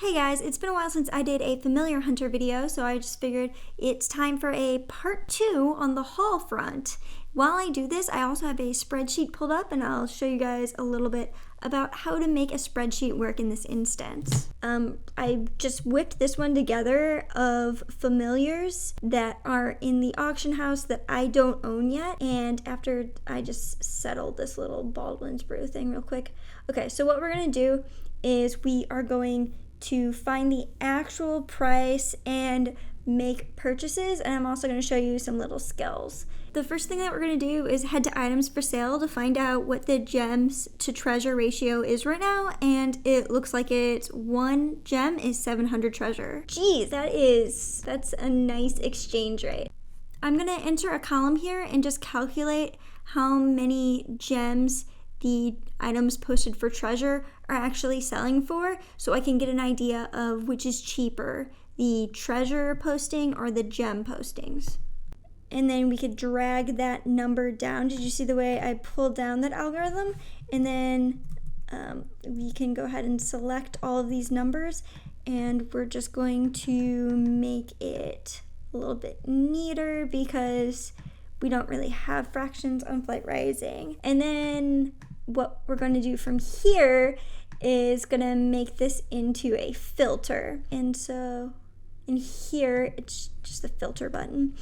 Hey guys, it's been a while since I did a familiar hunter video, so I just figured it's time for a part 2 on the haul front. While I do this, I also have a spreadsheet pulled up and I'll show you guys a little bit about how to make a spreadsheet work in this instance. I just whipped this one together of familiars that are in the auction house that I don't own yet, and after I just settled this little Baldwin's brew thing real quick. Okay, so what we're going to do is we are going to find the actual price and make purchases, and I'm also going to show you some little skills. The first thing that we're going to do is head to items for sale to find out what the gems to treasure ratio is right now, and it looks like it's 1 gem is 700 treasure. Geez, that's a nice exchange rate. I'm going to enter a column here and just calculate how many gems the items posted for treasure are actually selling for, so I can get an idea of which is cheaper, the treasure posting or the gem postings. And then we could drag that number down. Did you see the way I pulled down that algorithm? And then we can go ahead and select all of these numbers, and we're just going to make it a little bit neater because we don't really have fractions on Flight Rising. And then what we're going to do from here is going to make this into a filter. And so in here, it's just the filter button.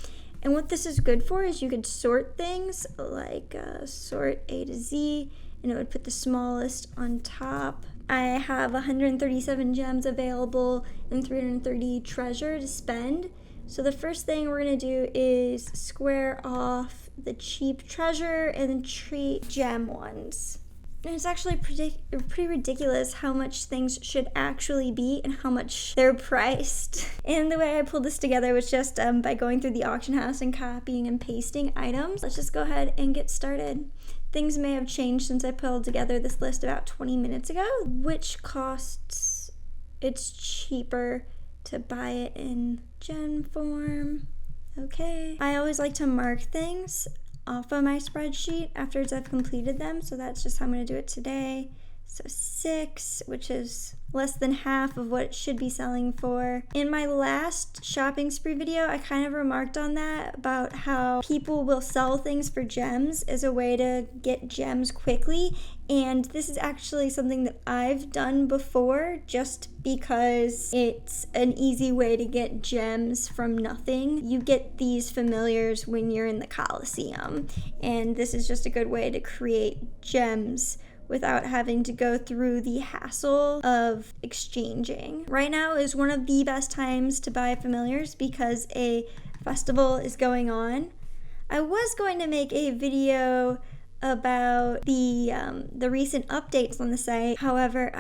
And what this is good for is you could sort things like sort A to Z, and it would put the smallest on top. I have 137 gems available and 330 treasure to spend. So the first thing we're going to do is square off the cheap treasure and cheap gem ones. And it's actually pretty ridiculous how much things should actually be and how much they're priced. And the way I pulled this together was just by going through the auction house and copying and pasting items. Let's just go ahead and get started. Things may have changed since I pulled together this list about 20 minutes ago. Which costs, it's cheaper to buy it in gem form. Okay. I always like to mark things off of my spreadsheet after I've completed them, so that's just how I'm going to do it today. So 6, which is less than half of what it should be selling for. In my last shopping spree video, I kind of remarked on that, about how people will sell things for gems as a way to get gems quickly, and this is actually something that I've done before just because it's an easy way to get gems from nothing. You get these familiars when you're in the Coliseum, and this is just a good way to create gems without having to go through the hassle of exchanging. Right now is one of the best times to buy familiars because a festival is going on. I was going to make a video about the recent updates on the site. However,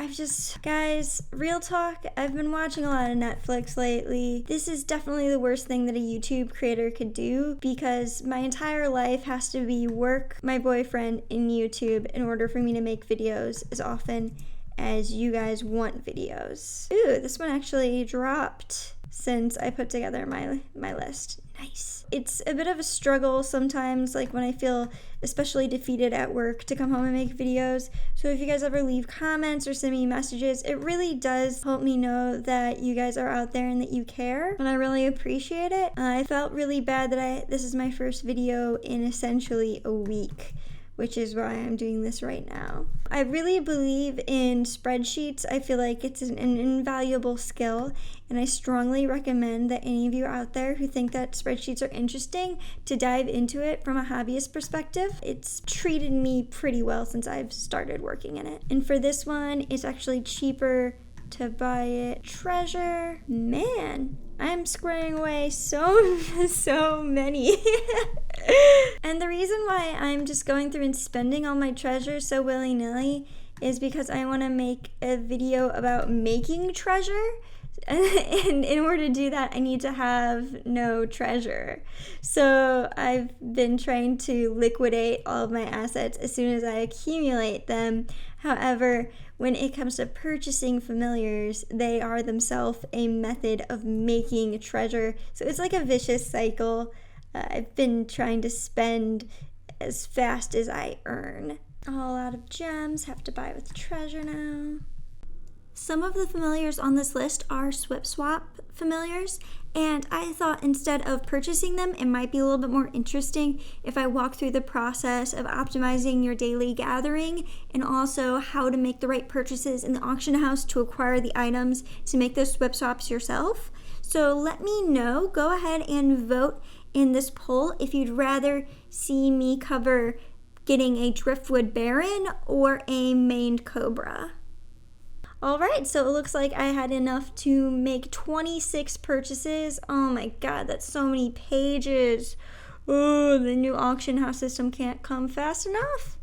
guys, real talk, I've been watching a lot of Netflix lately. This is definitely the worst thing that a YouTube creator could do because my entire life has to be work, my boyfriend, and YouTube in order for me to make videos as often as you guys want videos. Ooh, this one actually dropped since I put together my list. Nice. It's a bit of a struggle sometimes, like when I feel especially defeated at work, to come home and make videos. So if you guys ever leave comments or send me messages, it really does help me know that you guys are out there and that you care, and I really appreciate it. I felt really bad that this is my first video in essentially a week, which is why I'm doing this right now. I really believe in spreadsheets. I feel like it's an invaluable skill, and I strongly recommend that any of you out there who think that spreadsheets are interesting to dive into it from a hobbyist perspective. It's treated me pretty well since I've started working in it. And for this one, it's actually cheaper to buy it treasure. Man, I'm squaring away so many. And the reason why I'm just going through and spending all my treasure so willy-nilly is because I want to make a video about making treasure. And in order to do that, I need to have no treasure. So I've been trying to liquidate all of my assets as soon as I accumulate them. However, when it comes to purchasing familiars, they are themselves a method of making treasure. So it's like a vicious cycle. I've been trying to spend as fast as I earn. All out of gems, have to buy with treasure now. Some of the familiars on this list are Swip Swap familiars, and I thought instead of purchasing them, it might be a little bit more interesting if I walk through the process of optimizing your daily gathering and also how to make the right purchases in the auction house to acquire the items to make those Swip Swaps yourself. So let me know. Go ahead and vote in this poll if you'd rather see me cover getting a Driftwood Baron or a Maned Cobra. Alright, so it looks like I had enough to make 26 purchases. Oh my god, that's so many pages. Oh, the new auction house system can't come fast enough.